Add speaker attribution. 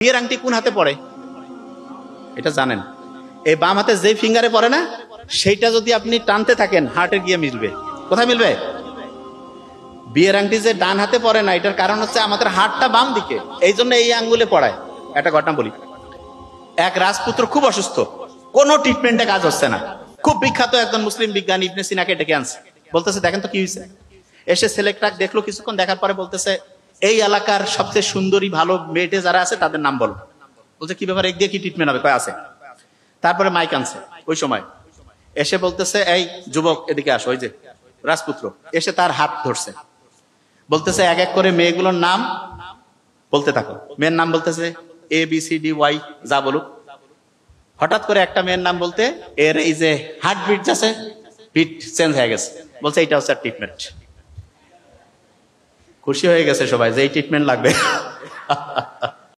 Speaker 1: বিয়ের আংটি কোন হাতে পড়ে এটা জানেন? এই বাম হাতে যে ফিঙ্গারে পড়ে না, সেইটা যদি আপনি টানতে থাকেন হার্টে গিয়ে মিলবে। কোথায় মিলবে? বিয়ের আংটি যে ডান হাতে পড়ে না, এটার কারণ হচ্ছে আমাদের হাতটা বাম দিকে, এই জন্য এই আঙ্গুলে পড়ায়। একটা ঘটনা বলি। এক রাজপুত্র খুব অসুস্থ, কোনো ট্রিটমেন্টে কাজ হচ্ছে না। খুব বিখ্যাত একজন মুসলিম বিজ্ঞানী ইবনে সিনাকে ডেকে আনছে, বলতেছে দেখেন তো কি হয়েছে। এসে ছেলেটাকে দেখলো, কিছুক্ষণ দেখার পরে বলতেছে এই এলাকার সবচেয়ে সুন্দরী ভালো মেয়েটে যারা আছে তাদের নাম বলো। বলছে কি ব্যাপার, এক দিয়ে কি ট্রিটমেন্ট হবে? কয় আছে। তারপরে মাইক আনছে ওই সময়, এসে বলতেছে এই যুবক এদিকে আসো। ওই যে রাজপুত্র এসে তার হাত ধরছে, বলতেছে এক এক করে মেয়েগুলোর নাম বলতে থাকো। মেয়ের নাম বলতেছে ABCDY, যা বলুক। হঠাৎ করে একটা মেয়ের নাম বলতে এর এই যে হার্ট বিট আছে, বিট চেঞ্জ হয়ে গেছে। বলছে এইটা হচ্ছে ট্রিটমেন্ট। খুশি হয়ে গেছে সবাই যে এই ট্রিটমেন্ট লাগবে।